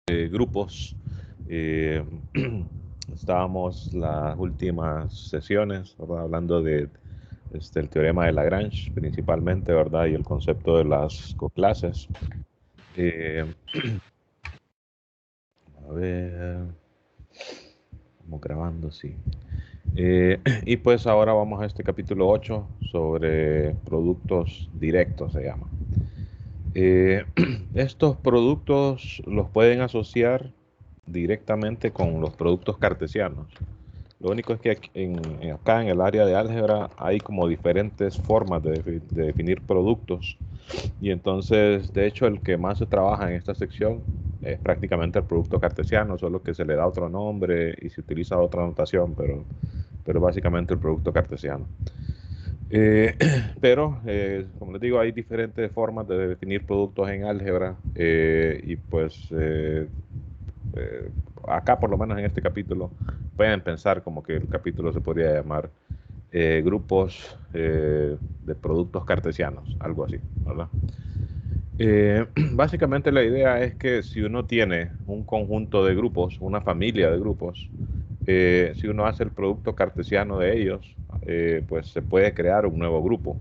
Grupos. Eh, Estábamos las últimas sesiones, ¿verdad? Hablando de el teorema de Lagrange principalmente, ¿verdad? Y el concepto de las coclases. Eh, a ver, estamos grabando, sí. Y pues ahora vamos a este capítulo 8 sobre productos directos, se llama. Eh, Estos productos los pueden asociar directamente con los productos cartesianos. Lo único es que acá en el área de álgebra hay como diferentes formas de definir productos, y entonces de hecho el que más se trabaja en esta sección es prácticamente el producto cartesiano, solo que se le da otro nombre y se utiliza otra notación, pero básicamente el producto cartesiano. Eh, Como les digo, hay diferentes formas de definir productos en álgebra, y pues eh, acá por lo menos en este capítulo pueden pensar como que el capítulo se podría llamar grupos de productos cartesianos, algo así, ¿verdad? Básicamente la idea es que si uno tiene un conjunto de grupos, una familia de grupos, si uno hace el producto cartesiano de ellos, pues se puede crear un nuevo grupo.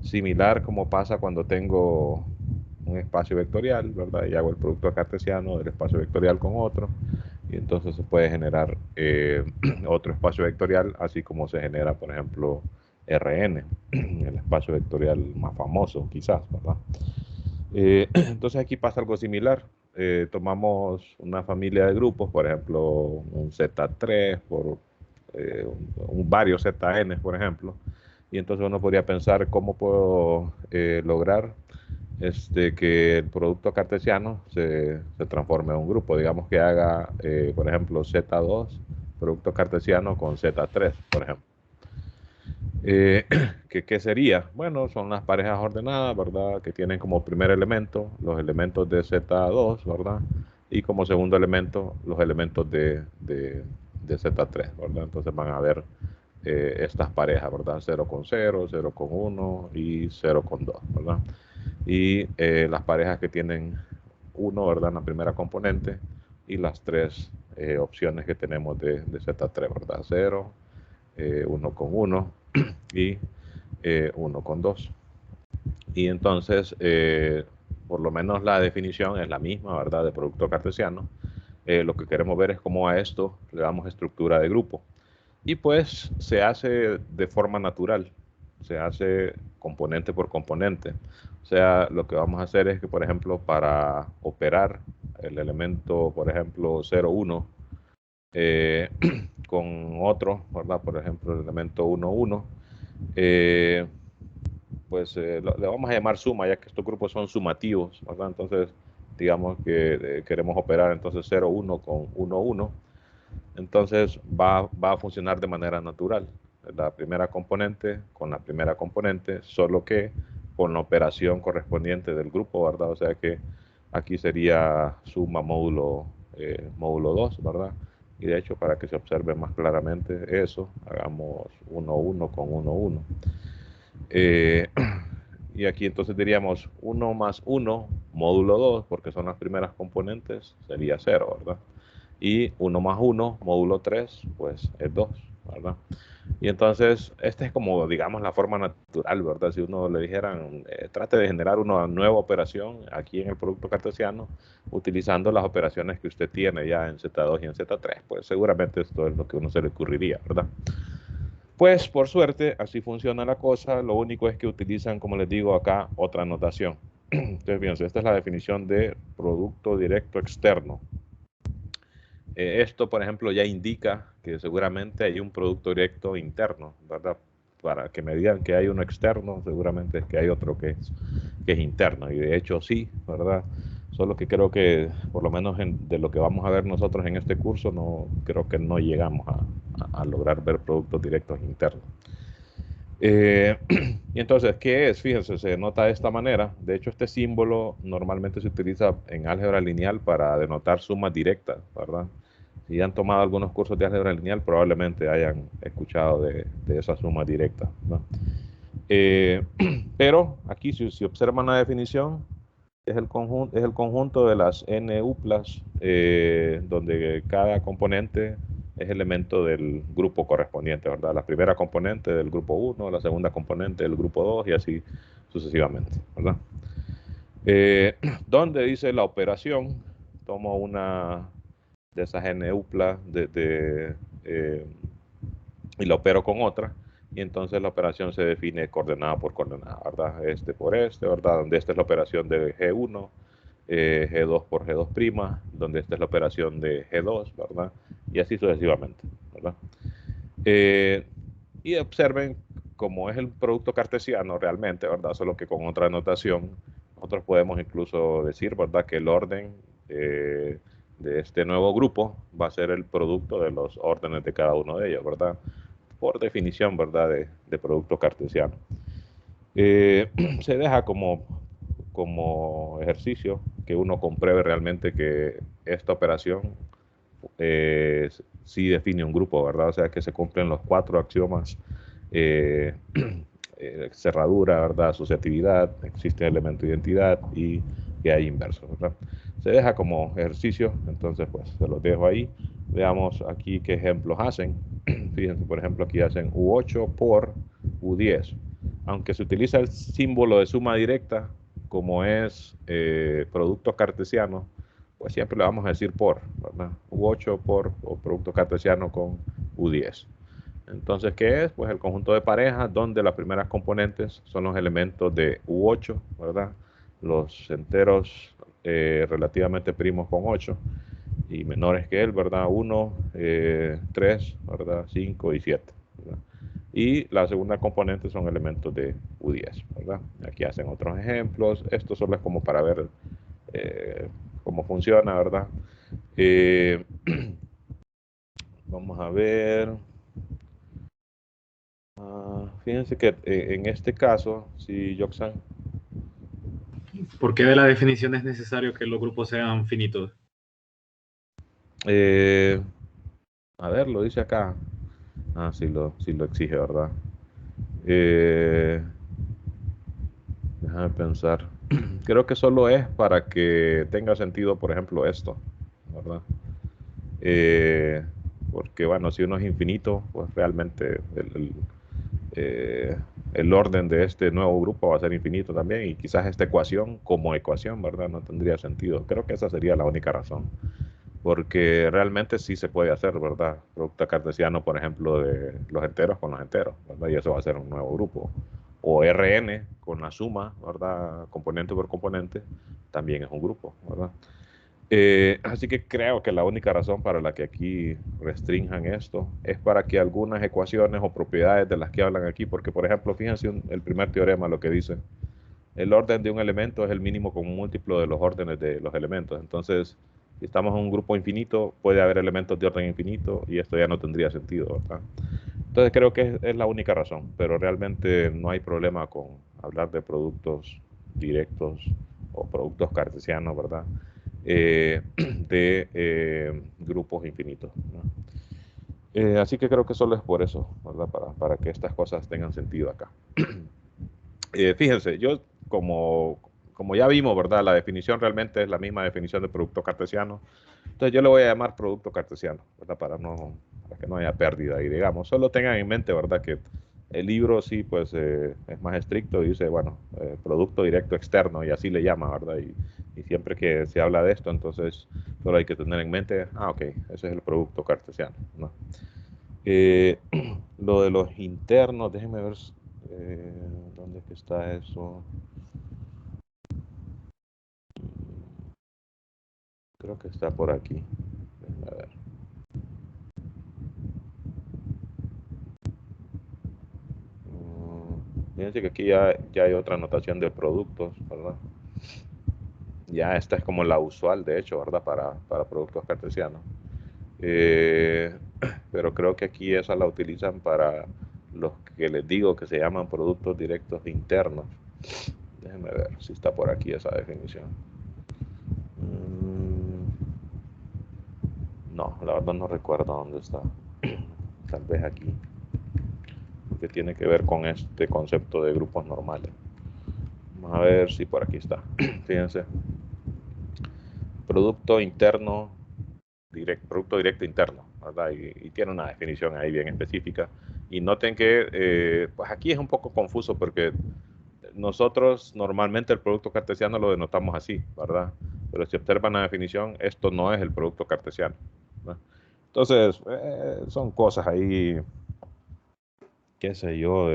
Similar como pasa cuando tengo un espacio vectorial, ¿verdad? Y hago el producto cartesiano del espacio vectorial con otro, y entonces se puede generar otro espacio vectorial, así como se genera, por ejemplo, Rn, el espacio vectorial más famoso, quizás, ¿verdad? Entonces aquí pasa algo similar. Tomamos una familia de grupos, por ejemplo, un Z3 por varios ZN, por ejemplo, y entonces uno podría pensar cómo puedo lograr que el producto cartesiano se transforme en un grupo. Digamos que haga, por ejemplo, Z2, producto cartesiano con Z3, por ejemplo. Eh, ¿Qué sería? Bueno, son las parejas ordenadas, ¿verdad? Que tienen como primer elemento los elementos de Z2, ¿verdad? Y como segundo elemento los elementos de Z3, ¿verdad? Entonces van a ver estas parejas, ¿verdad? 0 con 0, 0 con 1 y 0 con 2, ¿verdad? Y las parejas que tienen 1, ¿verdad? En la primera componente, y las tres opciones que tenemos de Z3, ¿verdad? 0, 1 con 1 y 1 con 2. Y entonces, por lo menos la definición es la misma, ¿verdad? De producto cartesiano. Lo que queremos ver es cómo a esto le damos estructura de grupo. Y pues se hace de forma natural, se hace componente por componente. O sea, lo que vamos a hacer es que, por ejemplo, para operar el elemento, por ejemplo, 0, 1, eh, con otro, ¿verdad? Por ejemplo, el elemento 1, 1, eh, pues le vamos a llamar suma, ya que estos grupos son sumativos, ¿verdad? Entonces, digamos que queremos operar entonces 0, 1 con 1, 1. Entonces va a funcionar de manera natural. La primera componente con la primera componente, solo que con la operación correspondiente del grupo, ¿verdad? O sea que aquí sería suma módulo 2, ¿verdad? Y de hecho, para que se observe más claramente eso, hagamos 1, 1 con 1, 1. Eh, y aquí entonces diríamos 1 más 1 módulo 2, porque son las primeras componentes, sería 0, ¿verdad? Y 1 más 1 módulo 3, pues es 2, ¿verdad? Y entonces, esta es como, digamos, la forma natural, ¿verdad? Si uno le dijeran, trate de generar una nueva operación aquí en el producto cartesiano, utilizando las operaciones que usted tiene ya en Z2 y en Z3, pues seguramente esto es lo que a uno se le ocurriría, ¿verdad? Pues por suerte, así funciona la cosa. Lo único es que utilizan, como les digo acá, otra notación. Entonces, fíjense, esta es la definición de producto directo externo. Esto, por ejemplo, ya indica que seguramente hay un producto directo interno, ¿verdad? Para que me digan que hay uno externo, seguramente es que hay otro que es interno. Y de hecho sí, ¿verdad? Solo que creo que, por lo menos de lo que vamos a ver nosotros en este curso, no creo que no llegamos a lograr ver productos directos internos. Y entonces, ¿qué es? Fíjense, se nota de esta manera. De hecho, este símbolo normalmente se utiliza en álgebra lineal para denotar sumas directas, ¿verdad? Si han tomado algunos cursos de álgebra lineal, probablemente hayan escuchado de esa suma directa, ¿no? Pero aquí, si observan la definición, es el conjunto de las n uplas, donde cada componente es elemento del grupo correspondiente, ¿verdad? La primera componente del grupo 1, la segunda componente del grupo 2 y así sucesivamente, ¿verdad? Donde dice la operación, tomo una de esas n uplas y la opero con otra, y entonces la operación se define coordenada por coordenada, ¿verdad? Este por este, ¿verdad? Donde esta es la operación de G1, G2 por G2', donde esta es la operación de G2, ¿verdad? Y así sucesivamente, ¿verdad? Y observen cómo es el producto cartesiano realmente, ¿verdad? Solo que con otra notación, nosotros podemos incluso decir, ¿verdad? Que el orden de este nuevo grupo va a ser el producto de los órdenes de cada uno de ellos, ¿verdad? Por definición, ¿verdad? De producto cartesiano. Se deja como ejercicio que uno compruebe realmente que esta operación sí define un grupo, ¿verdad? O sea, que se cumplen los 4 axiomas, eh, cerradura, ¿verdad? Asociatividad, existe elemento de identidad y que hay inverso, ¿verdad? Se deja como ejercicio, entonces pues se los dejo ahí. Veamos aquí qué ejemplos hacen. Fíjense, por ejemplo, aquí hacen U8 por U10. Aunque se utiliza el símbolo de suma directa, como es producto cartesiano, pues siempre le vamos a decir por, ¿verdad? U8 por o producto cartesiano con U10. Entonces, ¿qué es? Pues el conjunto de parejas donde las primeras componentes son los elementos de U8, ¿verdad? Los enteros relativamente primos con 8 y menores que él, ¿verdad? 1, 3, ¿verdad? 5 y 7, ¿verdad? Y la segunda componente son elementos de U10, ¿verdad? Aquí hacen otros ejemplos. Esto solo es como para ver cómo funciona, ¿verdad? Eh, Vamos a ver. Fíjense que en este caso, si Joxan, ¿Por qué de la definición es necesario que los grupos sean finitos? eh, a ver, lo dice acá. Sí lo exige, ¿verdad? Eh, Déjame pensar. Creo que solo es para que tenga sentido, por ejemplo, esto, ¿verdad? Eh, Porque, bueno, si uno es infinito, pues realmente eh, el orden de este nuevo grupo va a ser infinito también y quizás esta ecuación como ecuación, ¿verdad? No tendría sentido. Creo que esa sería la única razón. Porque realmente sí se puede hacer, ¿verdad? Producto cartesiano, por ejemplo, de los enteros con los enteros, ¿verdad? Y eso va a ser un nuevo grupo. O Rn con la suma, ¿verdad? Componente por componente, también es un grupo, ¿verdad? Así que creo que la única razón para la que aquí restrinjan esto es para que algunas ecuaciones o propiedades de las que hablan aquí, porque por ejemplo, fíjense el primer teorema lo que dice, el orden de un elemento es el mínimo común múltiplo de los órdenes de los elementos. Entonces, si estamos en un grupo infinito, puede haber elementos de orden infinito y esto ya no tendría sentido, ¿verdad? Entonces creo que es la única razón, pero realmente no hay problema con hablar de productos directos o productos cartesianos, ¿verdad? De grupos infinitos, ¿no? Así que creo que solo es por eso, ¿verdad? Para que estas cosas tengan sentido acá. Fíjense, yo como ya vimos, ¿verdad? La definición realmente es la misma definición de producto cartesiano. Entonces yo le voy a llamar producto cartesiano, ¿verdad? Para que no haya pérdida. Y digamos, solo tengan en mente, ¿verdad? Que el libro sí, pues es más estricto y dice, bueno, producto directo externo y así le llama, ¿verdad? Y siempre que se habla de esto, entonces solo hay que tener en mente, ok, ese es el producto cartesiano, ¿no? Eh, lo de los internos, déjenme ver dónde es que está eso. Creo que está por aquí. A ver. Fíjense que aquí ya hay otra notación de productos, ¿verdad? Ya esta es como la usual, de hecho, ¿verdad? Para productos cartesianos. Eh, pero creo que aquí esa la utilizan para los que les digo que se llaman productos directos internos. Déjenme ver si está por aquí esa definición. No, la verdad no recuerdo dónde está. Tal vez aquí. Que tiene que ver con este concepto de grupos normales. Vamos a ver si por aquí está. Fíjense. Producto interno, producto directo interno, ¿verdad? Y tiene una definición ahí bien específica. Y noten que pues aquí es un poco confuso porque nosotros normalmente el producto cartesiano lo denotamos así, ¿verdad? Pero si observan la definición, esto no es el producto cartesiano, ¿verdad? Entonces, son cosas ahí, qué sé yo,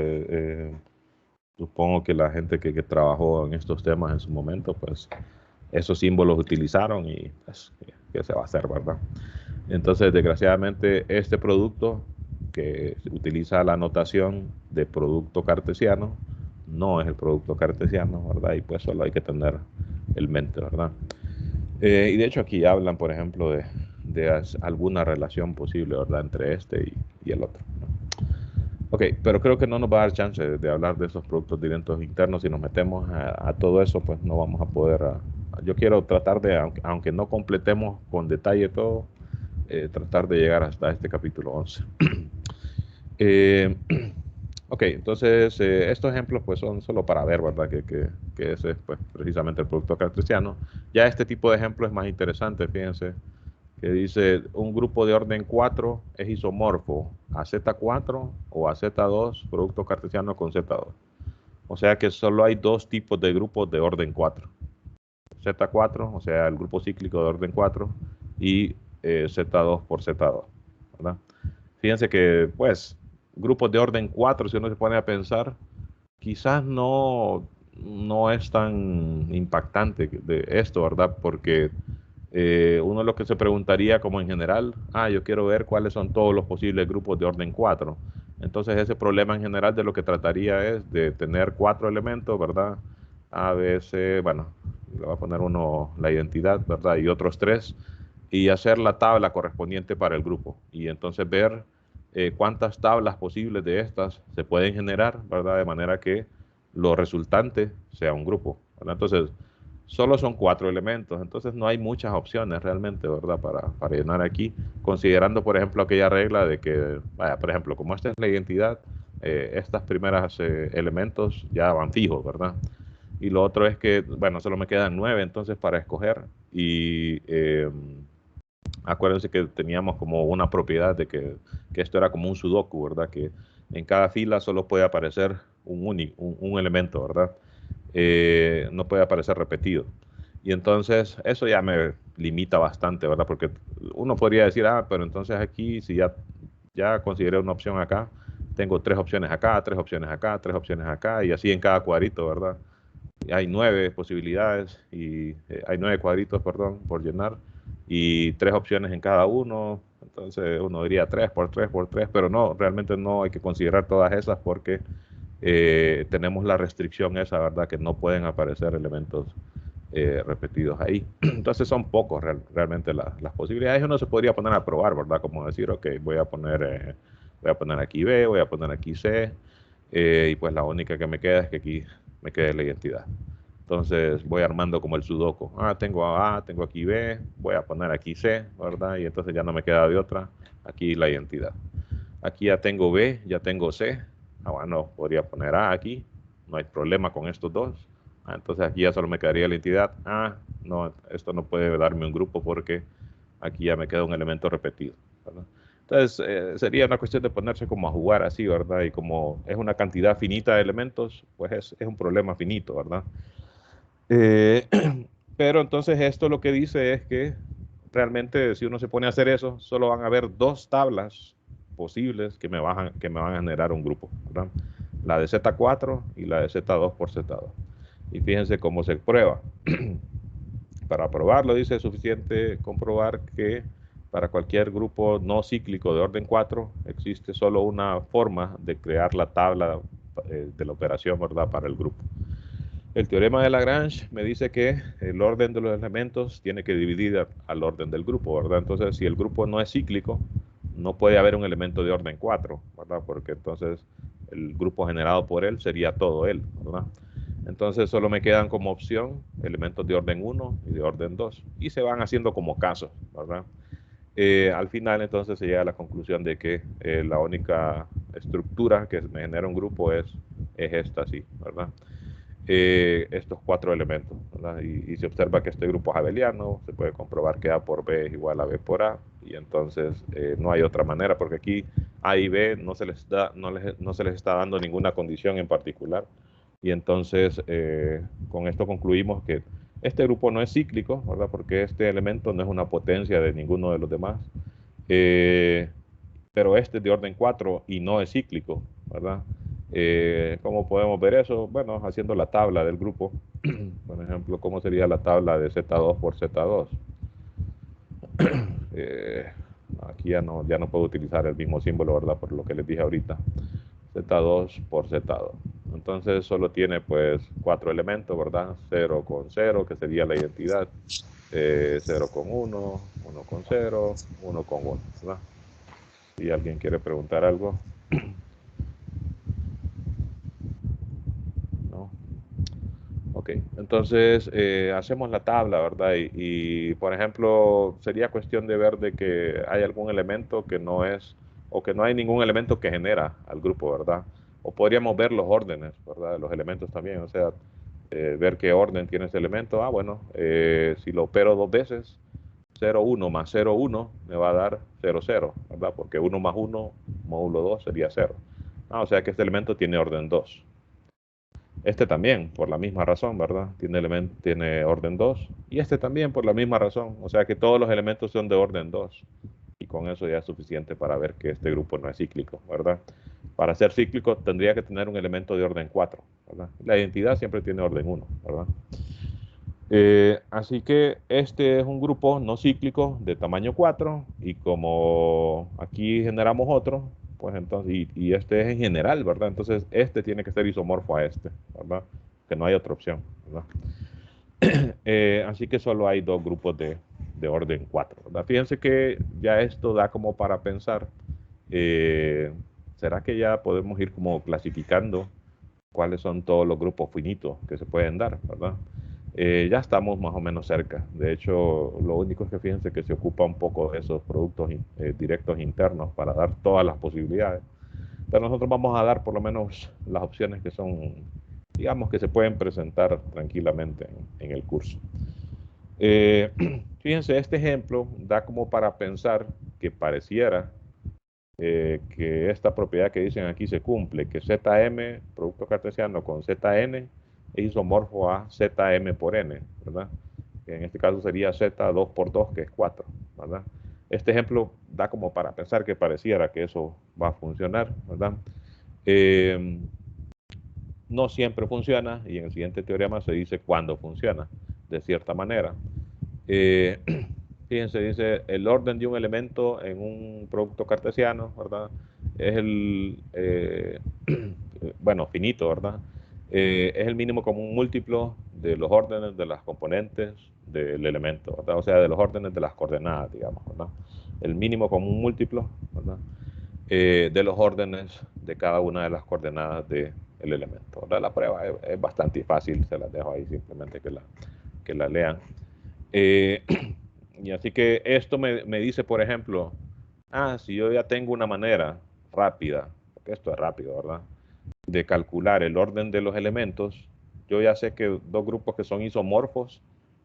supongo que la gente que trabajó en estos temas en su momento, pues esos símbolos utilizaron y pues, ¿qué se va a hacer, verdad? Entonces, desgraciadamente, este producto que utiliza la notación de producto cartesiano no es el producto cartesiano, ¿verdad? Y pues solo hay que tener el mente, ¿verdad? Y de hecho aquí hablan, por ejemplo, de alguna relación posible, ¿verdad? Entre este y el otro, ¿no? Ok, pero creo que no nos va a dar chance de hablar de esos productos directos internos. Si nos metemos a todo eso, pues no vamos a poder. Yo quiero tratar de, aunque no completemos con detalle todo, tratar de llegar hasta este capítulo 11. Eh, ok, entonces estos ejemplos pues son solo para ver, ¿verdad? Que ese es pues, precisamente el producto cartesiano. Ya este tipo de ejemplo es más interesante, fíjense, que dice un grupo de orden 4 es isomorfo a Z4 o a Z2, producto cartesiano con Z2. O sea que solo hay dos tipos de grupos de orden 4. Z4, o sea, el grupo cíclico de orden 4, y Z2 por Z2, ¿verdad? Fíjense que, pues, grupos de orden 4, si uno se pone a pensar, quizás no es tan impactante de esto, ¿verdad? Porque uno lo que se preguntaría como en general, yo quiero ver cuáles son todos los posibles grupos de orden 4. Entonces ese problema en general de lo que trataría es de tener 4 elementos, ¿verdad? A, B, C, bueno, le va a poner uno la identidad, ¿verdad? Y otros 3, y hacer la tabla correspondiente para el grupo. Y entonces ver cuántas tablas posibles de estas se pueden generar, ¿verdad? De manera que lo resultante sea un grupo, ¿verdad? Entonces, solo son 4 elementos, entonces no hay muchas opciones realmente, ¿verdad? Para llenar aquí, considerando, por ejemplo, aquella regla de que, vaya, por ejemplo, como esta es la identidad, estas primeras elementos ya van fijos, ¿verdad? Y lo otro es que, bueno, solo me quedan 9 entonces para escoger y acuérdense que teníamos como una propiedad de que esto era como un sudoku, ¿verdad? Que en cada fila solo puede aparecer un elemento, ¿verdad? No puede aparecer repetido. Y entonces eso ya me limita bastante, ¿verdad? Porque uno podría decir, pero entonces aquí, si ya consideré una opción acá, tengo 3 opciones acá, 3 opciones acá, 3 opciones acá, y así en cada cuadrito, ¿verdad? Hay 9 posibilidades y hay 9 cuadritos, perdón, por llenar y 3 opciones en cada uno. Entonces uno diría 3 por 3 por 3, pero no, realmente no hay que considerar todas esas porque tenemos la restricción esa, ¿verdad? Que no pueden aparecer elementos repetidos ahí. Entonces son pocos realmente las posibilidades. Uno se podría poner a probar, ¿verdad? Como decir, ok, voy a poner aquí B, voy a poner aquí C, y pues la única que me queda es que aquí me quede la identidad. Entonces voy armando como el sudoku. Tengo A, tengo aquí B, voy a poner aquí C, ¿verdad? Y entonces ya no me queda de otra. Aquí la identidad. Aquí ya tengo B, ya tengo C. Bueno, podría poner A aquí. No hay problema con estos dos. Entonces aquí ya solo me quedaría la identidad. No, esto no puede darme un grupo porque aquí ya me queda un elemento repetido, ¿verdad? Entonces sería una cuestión de ponerse como a jugar así, ¿verdad? Y como es una cantidad finita de elementos, pues es un problema finito, ¿verdad? Eh, pero entonces esto lo que dice es que realmente si uno se pone a hacer eso, solo van a haber 2 tablas posibles que me van a generar un grupo, ¿verdad? La de Z4 y la de Z2 por Z2. Y fíjense cómo se prueba. Para probarlo dice es suficiente comprobar que para cualquier grupo no cíclico de orden 4 existe solo una forma de crear la tabla de la operación, ¿verdad? Para el grupo. El teorema de Lagrange me dice que el orden de los elementos tiene que dividir al orden del grupo, ¿verdad? Entonces, si el grupo no es cíclico, no puede haber un elemento de orden 4, ¿verdad? Porque entonces el grupo generado por él sería todo él, ¿verdad? Entonces solo me quedan como opción elementos de orden 1 y de orden 2 y se van haciendo como casos, ¿verdad? Al final entonces se llega a la conclusión de que la única estructura que me genera un grupo es esta, sí, ¿verdad? estos 4 elementos, ¿verdad? Y se observa que este grupo es abeliano, se puede comprobar que A por B es igual a B por A, y entonces no hay otra manera, porque aquí A y B no se les está dando ninguna condición en particular, y entonces con esto concluimos que este grupo no es cíclico, ¿verdad? Porque este elemento no es una potencia de ninguno de los demás, pero este es de orden 4 y no es cíclico, ¿verdad? ¿Cómo podemos ver eso? Bueno, haciendo la tabla del grupo. Por ejemplo, ¿cómo sería la tabla de Z2 por Z2? Eh, Aquí ya no puedo utilizar el mismo símbolo, ¿verdad? Por lo que les dije ahorita. Z2 por Z2. Entonces solo tiene pues 4 elementos, ¿verdad? 0 con 0, que sería la identidad. 0 con 1, 1 con 0, 1 con 1, ¿verdad? Si alguien quiere preguntar algo, ¿no? Ok, entonces hacemos la tabla, ¿verdad? Por ejemplo, sería cuestión de ver de que hay algún elemento que no es, o que no hay ningún elemento que genera al grupo, ¿verdad? O podríamos ver los órdenes, ¿verdad? De los elementos también, o sea, ver qué orden tiene ese elemento. Ah, bueno, si lo opero 2 veces, 0, 1 más 0, 1 me va a dar 0, 0, ¿verdad? Porque 1 más 1 módulo 2 sería 0. Ah, o sea que este elemento tiene orden 2. Este también, por la misma razón, ¿verdad? Tiene orden 2. Y este también, por la misma razón. O sea que todos los elementos son de orden 2. Y con eso ya es suficiente para ver que este grupo no es cíclico, ¿verdad? Para ser cíclico tendría que tener un elemento de orden 4, ¿verdad? La identidad siempre tiene orden 1, ¿verdad? Así que este es un grupo no cíclico de tamaño 4 y como aquí generamos otro, pues entonces, y este es en general, ¿verdad? Entonces este tiene que ser isomorfo a este, ¿verdad? Que no hay otra opción, ¿verdad? Así que solo hay 2 grupos de orden 4, ¿verdad? Fíjense que ya esto da como para pensar, eh, ¿será que ya podemos ir como clasificando cuáles son todos los grupos finitos que se pueden dar, ¿verdad? Ya estamos más o menos cerca. De hecho, lo único es que fíjense que se ocupa un poco de esos productos directos internos para dar todas las posibilidades. Pero nosotros vamos a dar por lo menos las opciones que son, digamos, que se pueden presentar tranquilamente en el curso. Eh, Fíjense, este ejemplo da como para pensar que pareciera que esta propiedad que dicen aquí se cumple, que Zm, producto cartesiano con Zn, es isomorfo a Zm por n, ¿verdad? En este caso sería Z2 por 2, que es 4, ¿verdad? Este ejemplo da como para pensar que pareciera que eso va a funcionar, ¿verdad? Eh, no siempre funciona y en el siguiente teorema se dice cuándo funciona, de cierta manera. Eh, Fíjense, dice el orden de un elemento en un producto cartesiano, ¿verdad? Es bueno, finito, ¿verdad? Es el mínimo común múltiplo de los órdenes de las componentes del elemento, ¿verdad? O sea, de los órdenes de las coordenadas, digamos, ¿verdad? El mínimo común múltiplo, ¿verdad? De los órdenes de cada una de las coordenadas del elemento, ¿verdad? La prueba es bastante fácil, se las dejo ahí simplemente que la lean. Eh, y así que esto me dice, por ejemplo, si yo ya tengo una manera rápida, porque esto es rápido, ¿verdad? De calcular el orden de los elementos, yo ya sé que 2 grupos que son isomorfos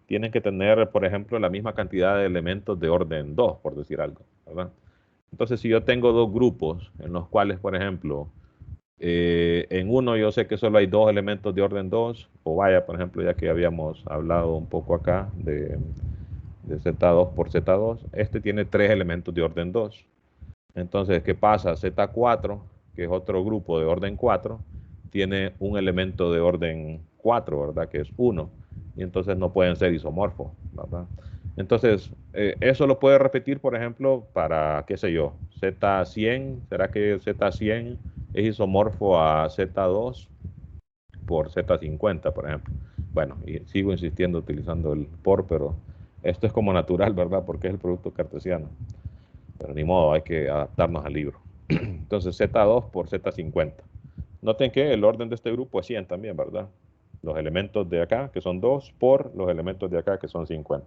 tienen que tener, por ejemplo, la misma cantidad de elementos de orden 2, por decir algo, ¿verdad? Entonces, si yo tengo 2 grupos en los cuales, por ejemplo, en uno yo sé que solo hay 2 elementos de orden 2, o vaya, por ejemplo, ya que habíamos hablado un poco acá de Z2 por Z2, este tiene 3 elementos de orden 2. Entonces, ¿qué pasa? Z4, que es otro grupo de orden 4, tiene un elemento de orden 4, ¿verdad? Que es 1. Y entonces no pueden ser isomorfos, ¿verdad? Entonces, eso lo puede repetir, por ejemplo, para, qué sé yo, Z100, ¿será que Z100 es isomorfo a Z2 por Z50, por ejemplo? Bueno, y sigo insistiendo utilizando el por, pero esto es como natural, ¿verdad? Porque es el producto cartesiano. Pero ni modo, hay que adaptarnos al libro. Entonces, Z2 por Z50. Noten que el orden de este grupo es 100 también, ¿verdad? Los elementos de acá, que son 2, por los elementos de acá, que son 50.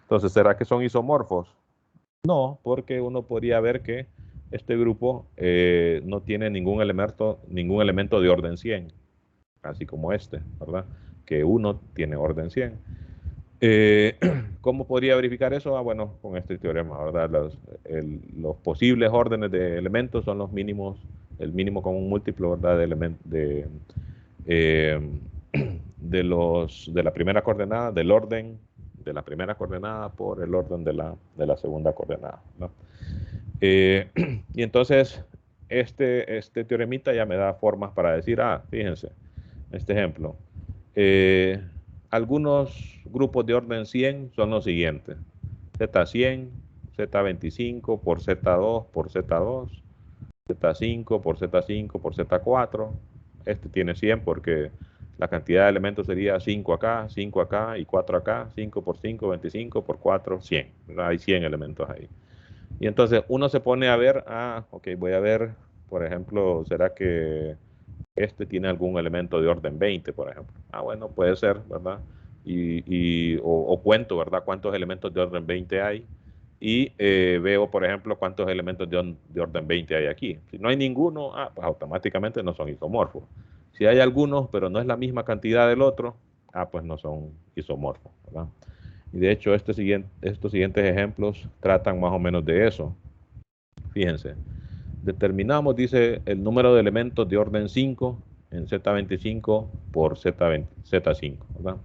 Entonces, ¿será que son isomorfos? No, porque uno podría ver que este grupo no tiene ningún elemento de orden 100. así como este, ¿verdad? Que 1 tiene orden 100. ¿Cómo podría verificar eso? Bueno, con este teorema, ¿verdad? Los posibles órdenes de elementos son los mínimos, el mínimo común múltiplo, ¿verdad? Eh, de la primera coordenada, del orden de la primera coordenada por el orden de la segunda coordenada, ¿no? Y entonces, este teoremita ya me da formas para decir, fíjense, este ejemplo. Eh, Algunos grupos de orden 100 son los siguientes: Z100, Z25 por Z2 por Z2, Z5 por Z5 por Z4. Este tiene 100 porque la cantidad de elementos sería 5 acá y 4 acá. 5 por 5, 25 por 4, 100. Hay 100 elementos ahí. Y entonces uno se pone a ver, ok, voy a ver, por ejemplo, ¿será que este tiene algún elemento de orden 20, por ejemplo? Bueno, puede ser, ¿verdad? O cuento, ¿verdad? ¿Cuántos elementos de orden 20 hay? Y veo, por ejemplo, cuántos elementos de orden 20 hay aquí. Si no hay ninguno, pues automáticamente no son isomorfos. Si hay algunos, pero no es la misma cantidad del otro, pues no son isomorfos, ¿verdad? Y de hecho, estos siguientes ejemplos tratan más o menos de eso. Fíjense, determinamos, dice, el número de elementos de orden 5 en Z25 por Z5, ¿verdad?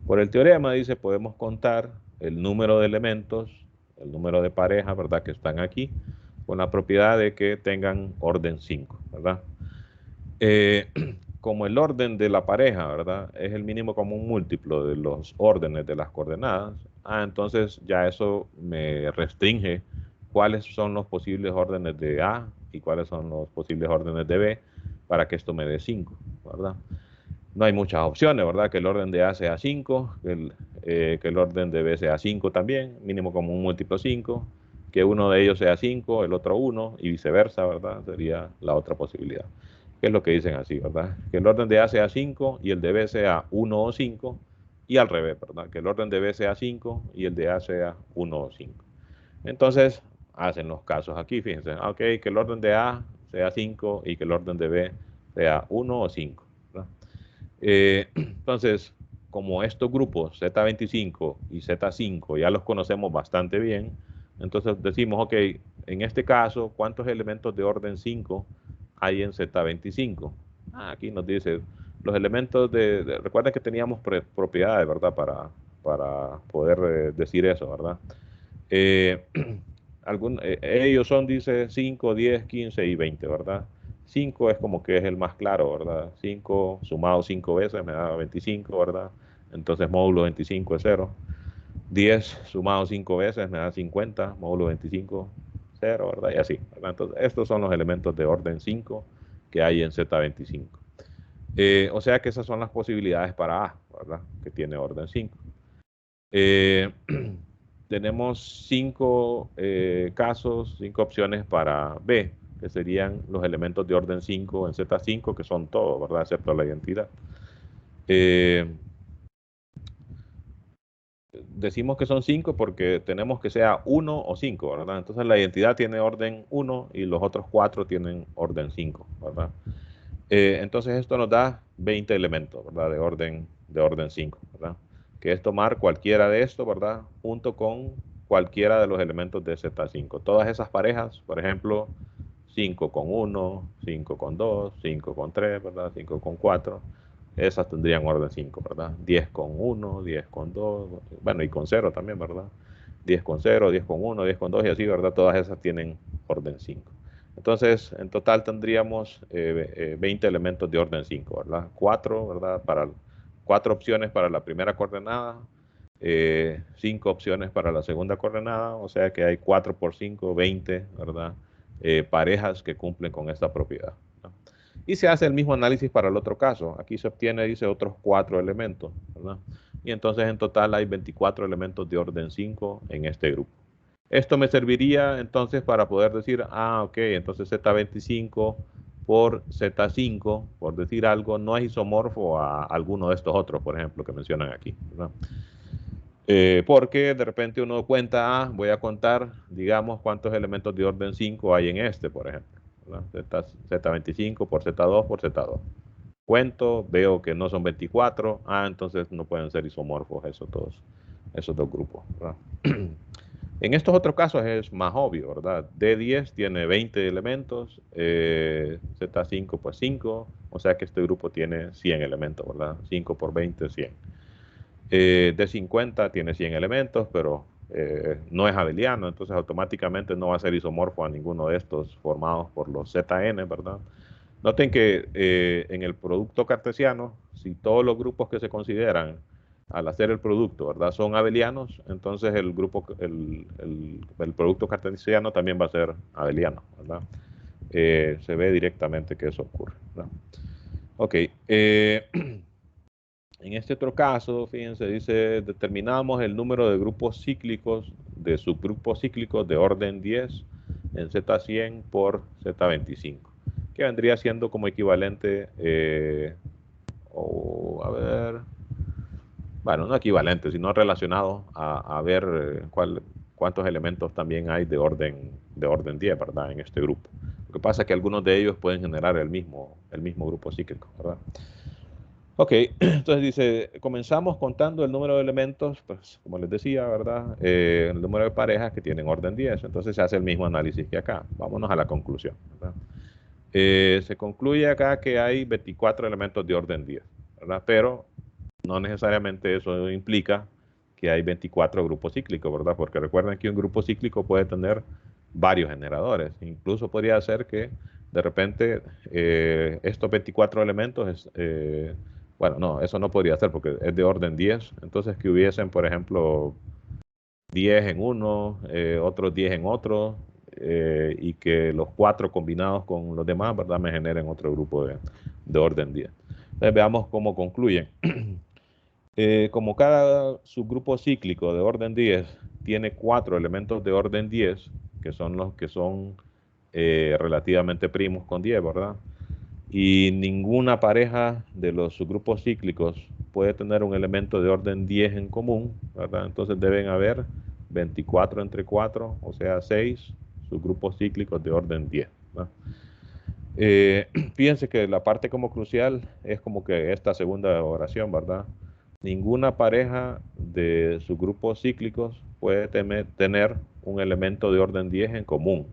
Por el teorema, dice, podemos contar el número de elementos, el número de parejas, ¿verdad?, que están aquí, con la propiedad de que tengan orden 5, ¿verdad? Como el orden de la pareja, ¿verdad?, es el mínimo común múltiplo de los órdenes de las coordenadas, entonces ya eso me restringe cuáles son los posibles órdenes de A y cuáles son los posibles órdenes de B para que esto me dé 5, ¿verdad? No hay muchas opciones, ¿verdad? Que el orden de A sea 5, que el orden de B sea 5 también, mínimo común múltiplo 5, que uno de ellos sea 5, el otro 1 y viceversa, ¿verdad? Sería la otra posibilidad. ¿Qué es lo que dicen así, verdad? Que el orden de A sea 5 y el de B sea 1 o 5, y al revés, ¿verdad? Que el orden de B sea 5 y el de A sea 1 o 5. Entonces, hacen los casos aquí, fíjense, ok, que el orden de A sea 5 y que el orden de B sea 1 o 5, ¿verdad? Entonces, como estos grupos Z25 y Z5 ya los conocemos bastante bien, entonces decimos, ok, en este caso, ¿cuántos elementos de orden 5 hay en Z25? Aquí nos dice los elementos recuerden que teníamos propiedades, ¿verdad? Para poder decir eso, ¿verdad? Eh, ellos son, dice, 5, 10, 15 y 20, ¿verdad? 5 es como que es el más claro, ¿verdad? 5 sumado 5 veces me da 25, ¿verdad? Entonces módulo 25 es 0. 10 sumado 5 veces me da 50, módulo 25, 0, ¿verdad? Y así, ¿verdad? Entonces, estos son los elementos de orden 5 que hay en Z25. O sea que esas son las posibilidades para A, ¿verdad? Que tiene orden 5. Tenemos 5 casos, 5 opciones para B, que serían los elementos de orden 5 en Z5, que son todos, ¿verdad? Excepto la identidad. Decimos que son 5 porque tenemos que sea 1 o 5, ¿verdad? Entonces la identidad tiene orden 1 y los otros 4 tienen orden 5, ¿verdad? Entonces esto nos da 20 elementos, ¿verdad? De orden 5, ¿verdad? Que es tomar cualquiera de estos, ¿verdad? Junto con cualquiera de los elementos de Z5. Todas esas parejas, por ejemplo, 5 con 1, 5 con 2, 5 con 3, ¿verdad? 5 con 4. Esas tendrían orden 5, ¿verdad? 10 con 1, 10 con 2, bueno, y con 0 también, ¿verdad? 10 con 0, 10 con 1, 10 con 2 y así, ¿verdad? Todas esas tienen orden 5. Entonces, en total tendríamos 20 elementos de orden 5, ¿verdad? 4, ¿verdad? 4 opciones para la primera coordenada, 5 opciones para la segunda coordenada, o sea que hay 4 por 5, 20, ¿verdad? Parejas que cumplen con esta propiedad, ¿no? Y se hace el mismo análisis para el otro caso. Aquí se obtiene, dice, otros 4 elementos, ¿verdad? Y entonces en total hay 24 elementos de orden 5 en este grupo. Esto me serviría entonces para poder decir, ok, entonces Z25 por Z5, por decir algo, no es isomorfo a alguno de estos otros, por ejemplo, que mencionan aquí, ¿verdad? Porque de repente uno cuenta, voy a contar, digamos, cuántos elementos de orden 5 hay en este, por ejemplo, ¿verdad? Z25 por Z2 por Z2. cuento, veo que no son 24, entonces no pueden ser isomorfos esos dos grupos, ¿verdad? En estos otros casos es más obvio, ¿verdad? D10 tiene 20 elementos, Z5 pues 5, o sea que este grupo tiene 100 elementos, ¿verdad? 5 por 20, 100. D50 tiene 100 elementos, pero no es abeliano, entonces automáticamente no va a ser isomorfo a ninguno de estos formados por los ZN, ¿verdad? Noten que en el producto cartesiano, si todos los grupos que se consideran al hacer el producto, ¿verdad?, son abelianos, entonces el producto cartesiano también va a ser abeliano, ¿verdad? Se ve directamente que eso ocurre, ¿verdad? Ok. En este otro caso, fíjense, dice, determinamos el número de grupos cíclicos, de subgrupos cíclicos de orden 10 en Z100 por Z25, que vendría siendo como equivalente, a ver, bueno, no equivalente, sino relacionado a ver cuántos elementos también hay de orden 10, ¿verdad? En este grupo. Lo que pasa es que algunos de ellos pueden generar el mismo grupo cíclico, ¿verdad? Ok, entonces dice, comenzamos contando el número de elementos, pues como les decía, ¿verdad? El número de parejas que tienen orden 10, entonces se hace el mismo análisis que acá. Vámonos a la conclusión, ¿verdad? Se concluye acá que hay 24 elementos de orden 10, ¿verdad? Pero no necesariamente eso implica que hay 24 grupos cíclicos, ¿verdad? Porque recuerden que un grupo cíclico puede tener varios generadores. Incluso podría ser que de repente estos 24 elementos, bueno, no, eso no podría ser porque es de orden 10. Entonces que hubiesen, por ejemplo, 10 en uno, otros 10 en otro, y que los 4 combinados con los demás, ¿verdad?, me generen otro grupo de orden 10. Entonces veamos cómo concluyen. Como cada subgrupo cíclico de orden 10 tiene 4 elementos de orden 10, que son los que son relativamente primos con 10, ¿verdad? Y ninguna pareja de los subgrupos cíclicos puede tener un elemento de orden 10 en común, ¿verdad? Entonces deben haber 24 entre 4, o sea, 6 subgrupos cíclicos de orden 10, ¿verdad? Fíjense que la parte como crucial es como que esta segunda oración, ¿verdad? Ninguna pareja de subgrupos cíclicos puede tener un elemento de orden 10 en común.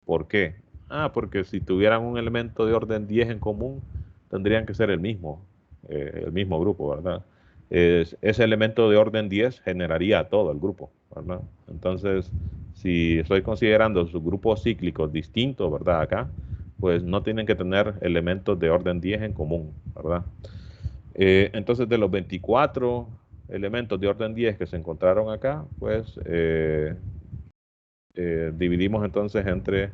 ¿Por qué? Porque si tuvieran un elemento de orden 10 en común, tendrían que ser el mismo grupo, ¿verdad? Ese elemento de orden 10 generaría todo el grupo, ¿verdad? Entonces, si estoy considerando subgrupos cíclicos distintos, ¿verdad? Acá, pues no tienen que tener elementos de orden 10 en común, ¿verdad? Entonces, de los 24 elementos de orden 10 que se encontraron acá, pues dividimos entonces entre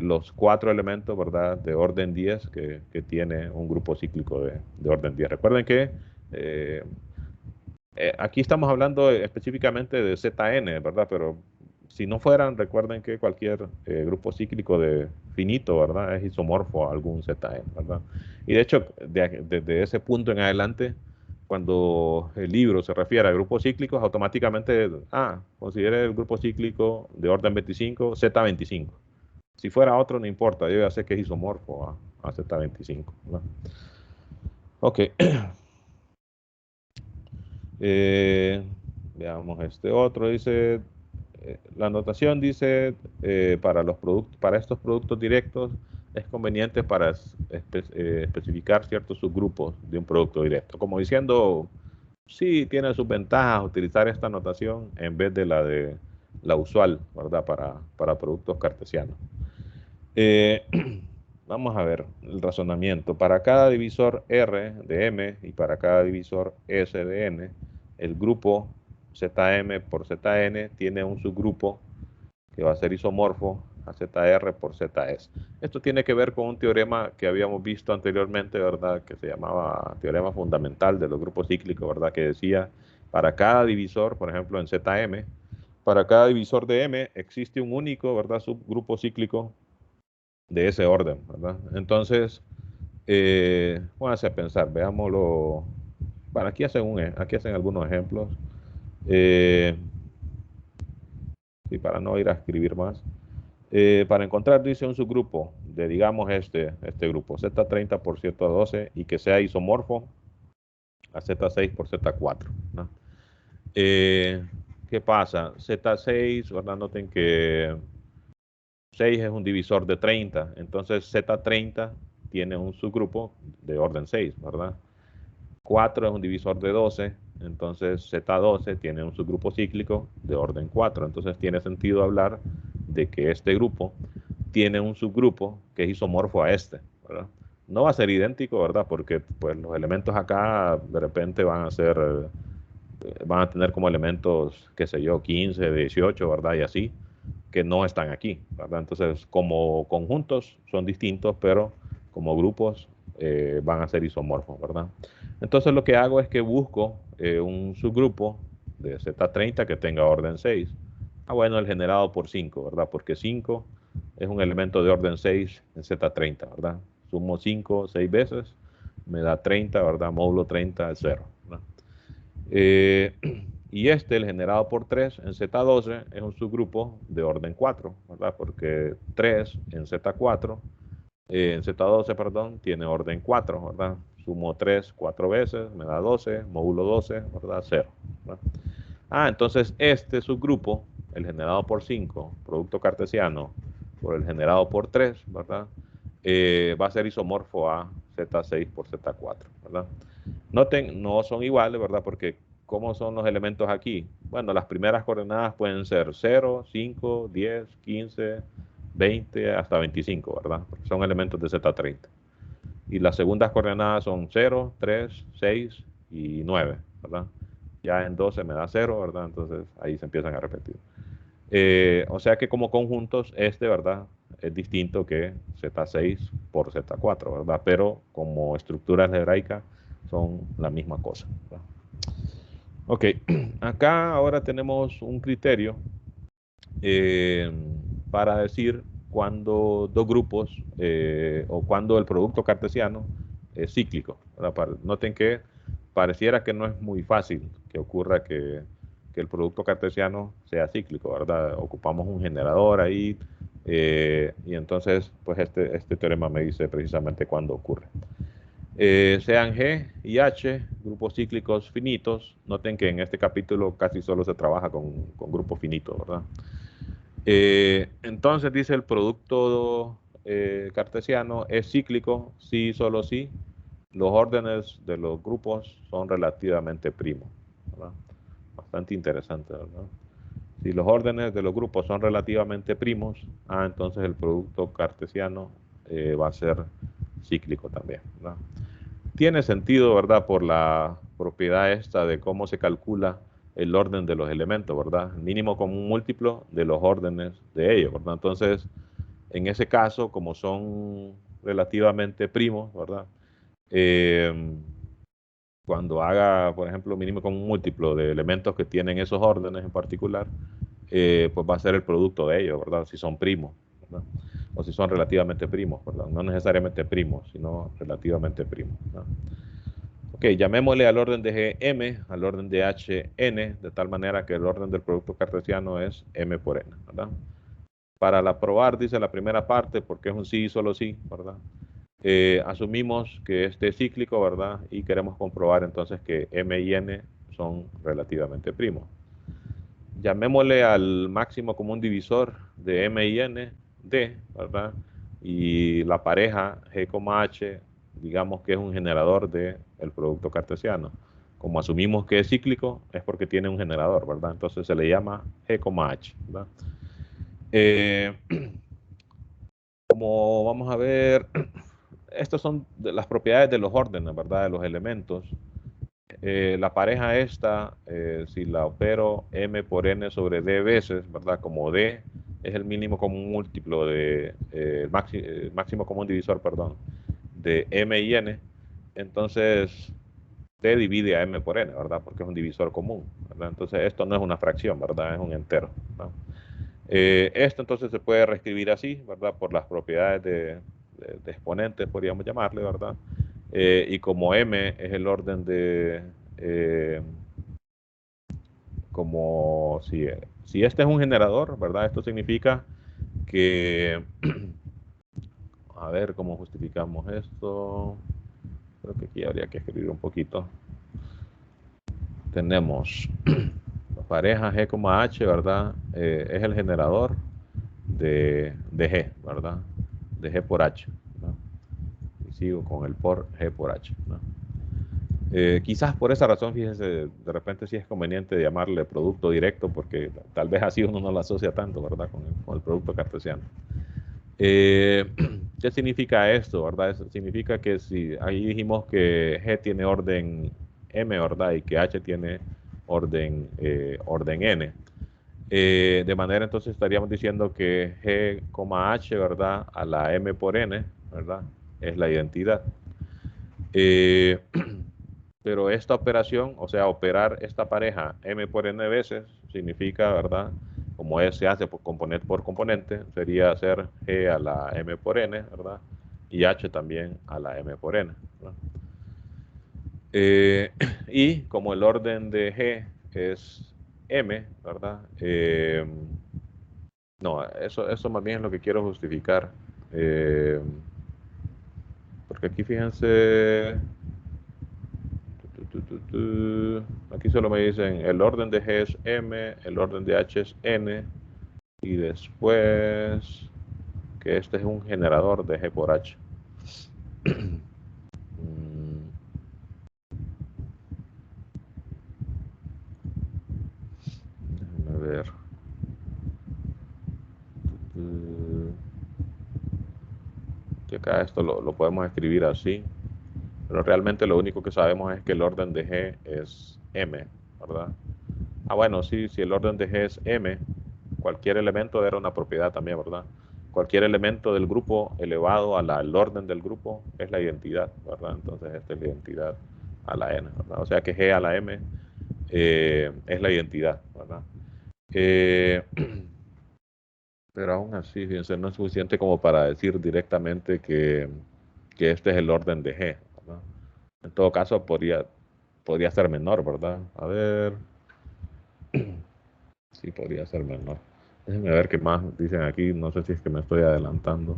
los 4 elementos, ¿verdad?, de orden 10 que tiene un grupo cíclico de orden 10. Recuerden que aquí estamos hablando específicamente de ZN, ¿verdad? Pero si no fueran, recuerden que cualquier grupo cíclico de finito, ¿verdad?, es isomorfo a algún ZN, ¿verdad? Y de hecho, desde ese punto en adelante, cuando el libro se refiere a grupos cíclicos, automáticamente, considere el grupo cíclico de orden 25, Z25. Si fuera otro, no importa, yo ya sé que es isomorfo a Z25, ¿verdad? Ok. Veamos este otro, dice, la anotación dice, para estos productos directos es conveniente para especificar ciertos subgrupos de un producto directo. Como diciendo, sí tiene sus ventajas utilizar esta notación en vez de la usual, ¿verdad? Para productos cartesianos. Vamos a ver el razonamiento. Para cada divisor R de M y para cada divisor S de N, el grupo ZM por ZN tiene un subgrupo que va a ser isomorfo a ZR por ZS. Esto tiene que ver con un teorema que habíamos visto anteriormente, ¿verdad?, que se llamaba teorema fundamental de los grupos cíclicos, ¿verdad?, que decía, para cada divisor, por ejemplo, en ZM, para cada divisor de M existe un único, ¿verdad?, subgrupo cíclico de ese orden, ¿verdad? Entonces, pónganse a pensar, veámoslo. Bueno, aquí hacen algunos ejemplos. Y para no ir a escribir más. Para encontrar, dice, un subgrupo de digamos, este grupo, Z30 por Z12, y que sea isomorfo a Z6 por Z4, ¿no? ¿Qué pasa? Z6, ¿verdad? Noten que 6 es un divisor de 30, entonces Z30 tiene un subgrupo de orden 6, ¿verdad? 4 es un divisor de 12, entonces Z12 tiene un subgrupo cíclico de orden 4, entonces tiene sentido hablar de que este grupo tiene un subgrupo que es isomorfo a este, ¿verdad? No va a ser idéntico, ¿verdad? Porque pues, los elementos acá de repente van a tener como elementos, qué sé yo, 15, 18, ¿verdad? Y así, que no están aquí, ¿verdad? Entonces, como conjuntos son distintos, pero como grupos van a ser isomorfos, ¿verdad? Entonces, lo que hago es que busco un subgrupo de Z30 que tenga orden 6. Ah, bueno, el generado por 5, ¿verdad? Porque 5 es un elemento de orden 6 en Z30, ¿verdad? Sumo 5 6 veces, me da 30, ¿verdad? Módulo 30 es 0, ¿verdad? Y el generado por 3 en Z12, es un subgrupo de orden 4, ¿verdad? Porque 3 en Z4, en Z12, perdón, tiene orden 4, ¿verdad? Sumo 3 4 veces, me da 12, módulo 12, ¿verdad? 0, ¿verdad? Ah, entonces este subgrupo, el generado por 5, producto cartesiano, por el generado por 3, ¿verdad? Va a ser isomorfo a Z6 por Z4, ¿verdad? Noten, no son iguales, ¿verdad? Porque ¿cómo son los elementos aquí? Bueno, las primeras coordenadas pueden ser 0, 5, 10, 15, 20, hasta 25, ¿verdad? Porque son elementos de Z30. Y las segundas coordenadas son 0, 3, 6 y 9, ¿verdad? Ya en 12 me da 0, ¿verdad? Entonces ahí se empiezan a repetir. O sea que como conjuntos, ¿verdad? Es distinto que Z6 por Z4, ¿verdad? Pero como estructura algebraica son la misma cosa, ¿verdad? Ok, acá ahora tenemos un criterio eh, para decir cuando dos grupos o cuando el producto cartesiano es cíclico, ¿verdad? Noten que pareciera que no es muy fácil que ocurra que el producto cartesiano sea cíclico, ¿verdad? Ocupamos un generador ahí y entonces pues este teorema me dice precisamente cuándo ocurre. Sean G y H, grupos cíclicos finitos. Noten que en este capítulo casi solo se trabaja con grupos finitos, ¿verdad? Entonces dice el producto cartesiano es cíclico si solo si los órdenes de los grupos son relativamente primos, ¿verdad? Bastante interesante, ¿verdad? Si los órdenes de los grupos son relativamente primos, entonces el producto cartesiano va a ser cíclico también, ¿verdad? Tiene sentido, ¿verdad? Por la propiedad esta de cómo se calcula el orden de los elementos, ¿verdad? Mínimo común múltiplo de los órdenes de ellos, ¿verdad? Entonces, en ese caso, como son relativamente primos, ¿verdad? Cuando haga, por ejemplo, mínimo común múltiplo de elementos que tienen esos órdenes en particular, pues va a ser el producto de ellos, ¿verdad? Si son primos, ¿verdad? O si son relativamente primos, ¿verdad? No necesariamente primos, sino relativamente primos, ¿verdad? Ok, llamémosle al orden de Gm, al orden de Hn, de tal manera que el orden del producto cartesiano es m por n, ¿verdad? Para la probar, dice la primera parte, porque es un sí y solo sí, ¿verdad? Asumimos que este es cíclico, ¿verdad? Y queremos comprobar entonces que m y n son relativamente primos. Llamémosle al máximo común divisor de m y n, d, ¿verdad? Y la pareja G, H, digamos que es un generador del producto cartesiano. Como asumimos que es cíclico, es porque tiene un generador, ¿verdad? Entonces se le llama G, H, ¿verdad? Como vamos a ver, estas son las propiedades de los órdenes, ¿verdad? De los elementos. La pareja esta, si la opero m por n sobre d veces, ¿verdad? Como d es el mínimo común múltiplo de, máximo común divisor, perdón, de m y n, entonces d divide a m por n, ¿verdad? Porque es un divisor común, ¿verdad? Entonces esto no es una fracción, ¿verdad? Es un entero, ¿verdad? Esto entonces se puede reescribir así, ¿verdad? Por las propiedades de exponentes, podríamos llamarle, ¿verdad? Y como m es el orden de, como si este es un generador, ¿verdad? Esto significa que a ver cómo justificamos esto. Creo que aquí habría que escribir un poquito. Tenemos la pareja G, H, ¿verdad? Es el generador de G, ¿verdad? De G por H, ¿no? Y sigo con el por G por H, ¿no? Quizás por esa razón, fíjense, de repente sí es conveniente llamarle producto directo, porque tal vez así uno no lo asocia tanto, ¿verdad? Con el producto cartesiano. ¿Qué significa esto, verdad? Eso significa que si ahí dijimos que G tiene orden M, ¿verdad? Y que H tiene orden N. De manera entonces estaríamos diciendo que G, H, ¿verdad? A la M por N, ¿verdad? Es la identidad. Pero esta operación, o sea, operar esta pareja M por N veces, significa, ¿verdad? Como se hace por componente, sería hacer G a la M por N, ¿verdad? Y H también a la M por N, ¿verdad? Y como el orden de G es M, ¿verdad? No, eso más bien es lo que quiero justificar. Porque aquí fíjense, aquí solo me dicen el orden de G es M, el orden de H es N, y después que este es un generador de G por H. Déjame ver. Que acá esto lo podemos escribir así, pero realmente lo único que sabemos es que el orden de G es M, ¿verdad? Ah, bueno, sí, si el orden de G es M, cualquier elemento era una propiedad también, ¿verdad? Cualquier elemento del grupo elevado al orden del grupo es la identidad, ¿verdad? Entonces esta es la identidad a la n, ¿verdad? O sea que G a la m es la identidad, ¿verdad? Eh, pero aún así, fíjense, no es suficiente como para decir directamente que este es el orden de G, ¿verdad? En todo caso, podría ser menor, ¿verdad? A ver, sí, podría ser menor. Déjenme ver qué más dicen aquí, no sé si es que me estoy adelantando.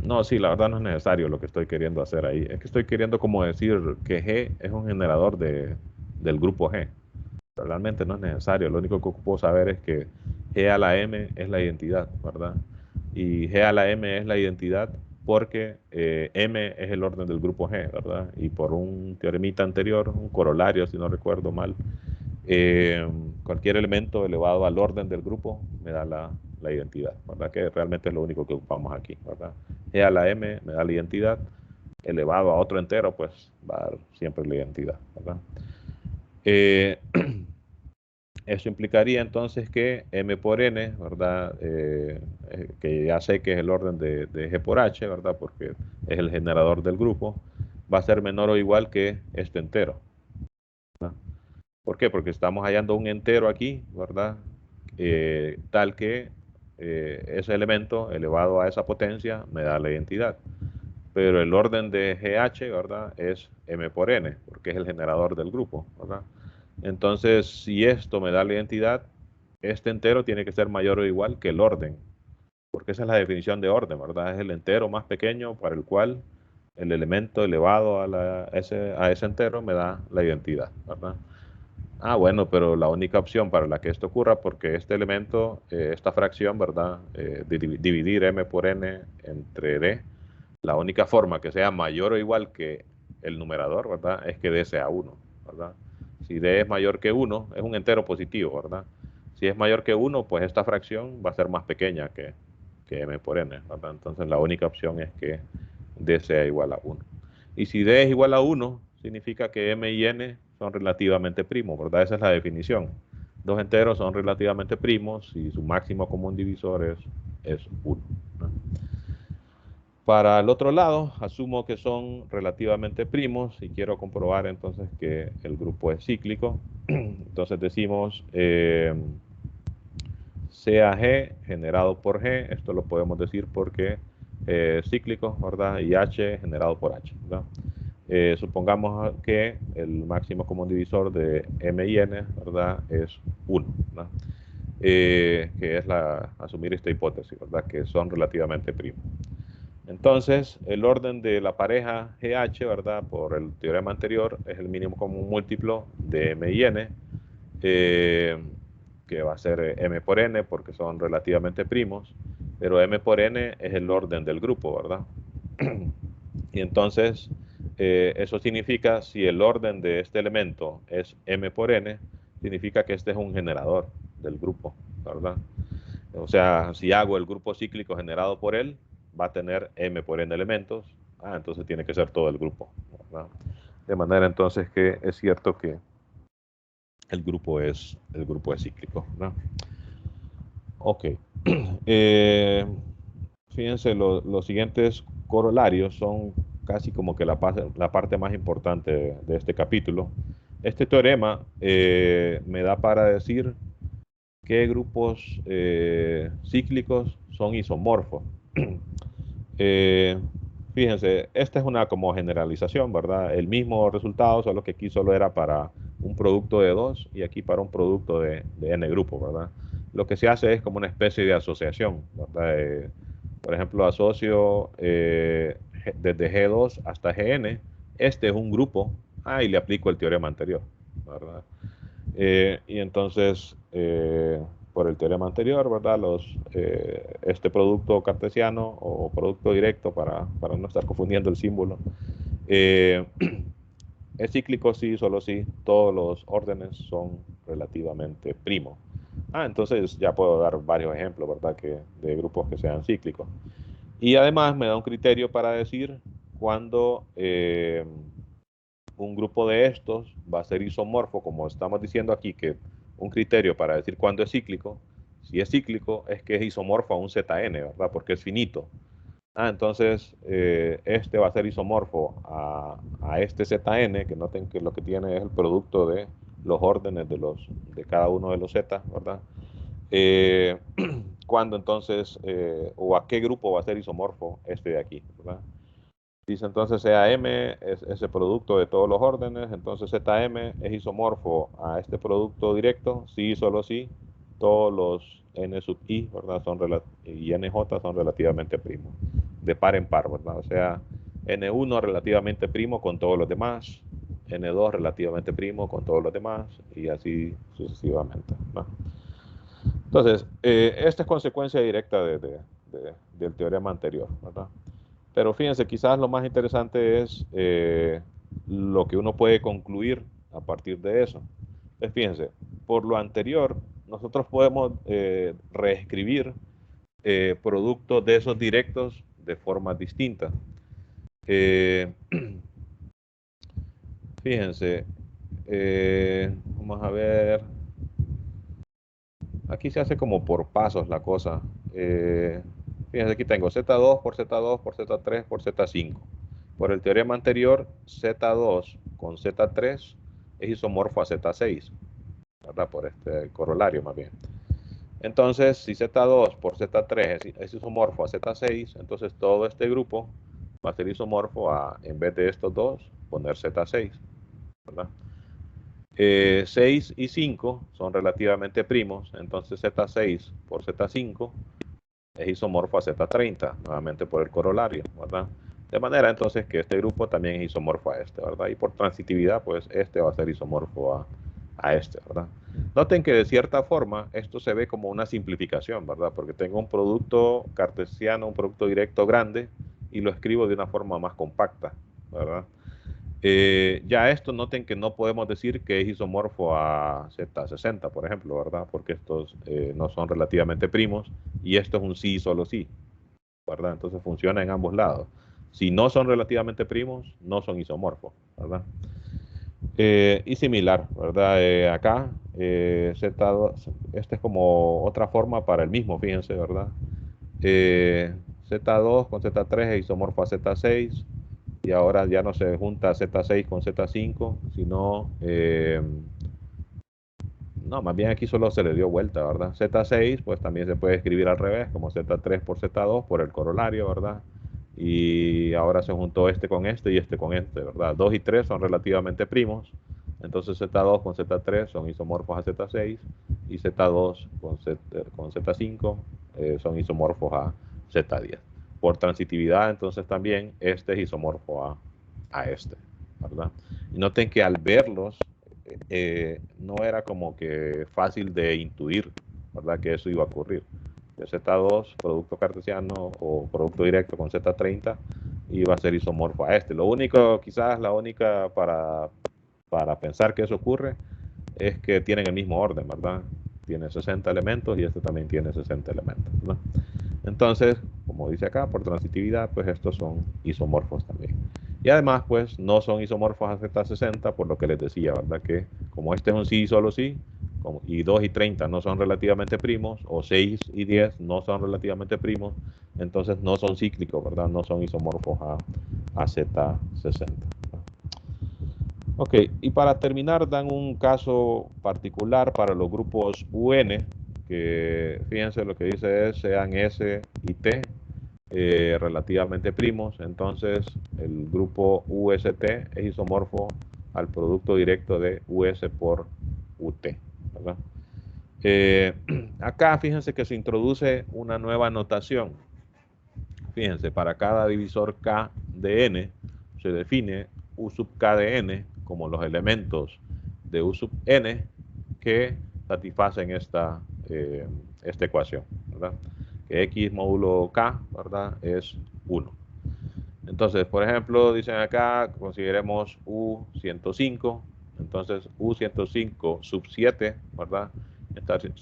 No, sí, la verdad no es necesario lo que estoy queriendo hacer ahí. Es que estoy queriendo como decir que G es un generador del grupo G. Pero realmente no es necesario. Lo único que ocupo saber es que G a la M es la identidad, ¿verdad? Y G a la M es la identidad porque M es el orden del grupo G, ¿verdad? Y por un teoremita anterior, un corolario, si no recuerdo mal, eh, cualquier elemento elevado al orden del grupo me da la identidad, ¿verdad? Que realmente es lo único que ocupamos aquí, ¿verdad? G a la M me da la identidad, elevado a otro entero, pues va a dar siempre la identidad, ¿verdad? Eh, Eso implicaría entonces que M por N, ¿verdad? Que ya sé que es el orden de G por H, ¿verdad? Porque es el generador del grupo, va a ser menor o igual que este entero, ¿verdad? ¿Por qué? Porque estamos hallando un entero aquí, ¿verdad? Tal que ese elemento elevado a esa potencia me da la identidad. Pero el orden de GH, ¿verdad? Es M por N, porque es el generador del grupo, ¿verdad? Entonces, si esto me da la identidad, este entero tiene que ser mayor o igual que el orden, porque esa es la definición de orden, ¿verdad? Es el entero más pequeño para el cual el elemento elevado a ese entero me da la identidad, ¿verdad? Ah, bueno, pero la única opción para la que esto ocurra, porque este elemento, esta fracción, ¿verdad? Dividir m por n entre d, la única forma que sea mayor o igual que el numerador, ¿verdad? Es que d sea 1, ¿verdad? Si d es mayor que 1, es un entero positivo, ¿verdad? Si es mayor que 1, pues esta fracción va a ser más pequeña que m por n, ¿verdad? Entonces la única opción es que d sea igual a 1. Y si d es igual a 1, significa que m y n son relativamente primos, ¿verdad? Esa es la definición. Dos enteros son relativamente primos y su máximo común divisor es 1, ¿no? Para el otro lado, asumo que son relativamente primos y quiero comprobar entonces que el grupo es cíclico. Entonces decimos CAG generado por G, esto lo podemos decir porque cíclico, ¿verdad? Y H generado por H, ¿verdad? Supongamos que el máximo común divisor de M y N, ¿verdad? Es 1, ¿verdad? que es asumir esta hipótesis, ¿verdad? Que son relativamente primos. Entonces, el orden de la pareja GH, ¿verdad? Por el teorema anterior, es el mínimo común múltiplo de M y N, que va a ser M por N porque son relativamente primos, pero M por N es el orden del grupo, ¿verdad? Y entonces, eso significa, si el orden de este elemento es M por N, significa que este es un generador del grupo, ¿verdad? O sea, si hago el grupo cíclico generado por él, va a tener M por N elementos. Entonces tiene que ser todo el grupo, ¿verdad? De manera entonces que es cierto que el grupo es cíclico, ¿verdad? Ok. Fíjense, los siguientes corolarios son casi como que la parte más importante de este capítulo. Este teorema me da para decir qué grupos cíclicos son isomorfos. Fíjense, esta es una como generalización, ¿verdad? El mismo resultado, solo que aquí solo era para un producto de 2 y aquí para un producto de n grupos, ¿verdad? Lo que se hace es como una especie de asociación, ¿verdad? Por ejemplo, asocio desde G2 hasta Gn. Este es un grupo, y le aplico el teorema anterior, ¿verdad? Y entonces, por el teorema anterior, ¿verdad? Este producto cartesiano o producto directo, para no estar confundiendo el símbolo, es cíclico sí, solo sí, todos los órdenes son relativamente primos. Entonces ya puedo dar varios ejemplos, ¿verdad? De grupos que sean cíclicos. Y además me da un criterio para decir cuándo un grupo de estos va a ser isomorfo, como estamos diciendo aquí, que un criterio para decir cuándo es cíclico, si es cíclico, es que es isomorfo a un Zn, ¿verdad? Porque es finito. Entonces, este va a ser isomorfo a este Zn, que noten que lo que tiene es el producto de los órdenes de cada uno de los Z, ¿verdad? ¿Cuándo entonces, o a qué grupo va a ser isomorfo este de aquí, ¿verdad? Dice entonces CAM es ese producto de todos los órdenes, entonces ZM es isomorfo a este producto directo, sí, solo sí, todos los N sub I, ¿verdad? Y NJ son relativamente primos, de par en par, ¿verdad? O sea, N1 relativamente primo con todos los demás, N2 relativamente primo con todos los demás, y así sucesivamente, ¿no? Entonces, esta es consecuencia directa del teorema anterior, ¿verdad? Pero fíjense, quizás lo más interesante es lo que uno puede concluir a partir de eso. Entonces, fíjense, por lo anterior, nosotros podemos reescribir productos de esos directos de forma distinta. Fíjense, vamos a ver. Aquí se hace como por pasos la cosa. Fíjense, aquí tengo Z2 por Z2 por Z3 por Z5. Por el teorema anterior, Z2 con Z3 es isomorfo a Z6, ¿verdad? Por este corolario más bien. Entonces, si Z2 por Z3 es isomorfo a Z6, entonces todo este grupo va a ser isomorfo a, en vez de estos dos, poner Z6, ¿verdad? 6 y 5 son relativamente primos, entonces Z6 por Z5 es isomorfo a Z30, nuevamente por el corolario, ¿verdad? De manera entonces que este grupo también es isomorfo a este, ¿verdad? Y por transitividad, pues este va a ser isomorfo a este, ¿verdad? Noten que de cierta forma esto se ve como una simplificación, ¿verdad? Porque tengo un producto cartesiano, un producto directo grande, y lo escribo de una forma más compacta, ¿verdad? Ya esto noten que no podemos decir que es isomorfo a Z60, por ejemplo, ¿verdad? Porque estos no son relativamente primos y esto es un sí, solo sí, ¿verdad? Entonces funciona en ambos lados. Si no son relativamente primos, no son isomorfos, ¿verdad? Y similar, ¿verdad? Acá, Z2, esta es como otra forma para el mismo, fíjense, ¿verdad? Z2 con Z3 es isomorfo a Z6, y ahora ya no se junta Z6 con Z5, sino, no, más bien aquí solo se le dio vuelta, ¿verdad? Z6, pues también se puede escribir al revés, como Z3 por Z2, por el corolario, ¿verdad? Y ahora se juntó este con este y este con este, ¿verdad? 2 y 3 son relativamente primos, entonces Z2 con Z3 son isomorfos a Z6, y Z2 con Z5 son isomorfos a Z10. Por transitividad, entonces también este es isomorfo a este, ¿verdad? Y noten que al verlos, no era como que fácil de intuir, ¿verdad? Que eso iba a ocurrir. Que Z2, producto cartesiano o producto directo con Z30, iba a ser isomorfo a este. Lo único, quizás la única para pensar que eso ocurre es que tienen el mismo orden, ¿verdad? Tiene 60 elementos y este también tiene 60 elementos, ¿verdad? Entonces, como dice acá, por transitividad, pues estos son isomorfos también. Y además, pues no son isomorfos a Z60, por lo que les decía, ¿verdad? Que como este es un sí y solo sí, y 2 y 30 no son relativamente primos, o 6 y 10 no son relativamente primos, entonces no son cíclicos, ¿verdad? No son isomorfos a Z60. Ok, y para terminar dan un caso particular para los grupos UN, que fíjense lo que dice es sean S y T relativamente primos, entonces el grupo UST es isomorfo al producto directo de US por UT, ¿verdad? Eh, Acá fíjense que se introduce una nueva notación. Fíjense, para cada divisor K de n se define U sub K de n como los elementos de U sub n que satisfacen esta ecuación, ¿verdad? Que X módulo K, ¿verdad? Es 1. Entonces, por ejemplo, dicen acá, consideremos U105, entonces U105 sub 7, ¿verdad?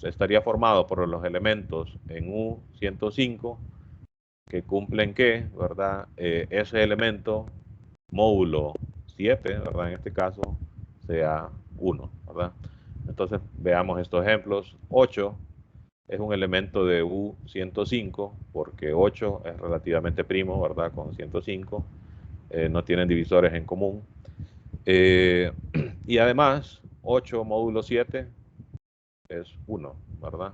Estaría formado por los elementos en U105 que cumplen que, ¿verdad? Ese elemento módulo 7, ¿verdad? En este caso, sea 1, ¿verdad? Entonces, veamos estos ejemplos. 8 es un elemento de U105, porque 8 es relativamente primo, ¿verdad? Con 105, no tienen divisores en común. Y además, 8 módulo 7 es 1, ¿verdad?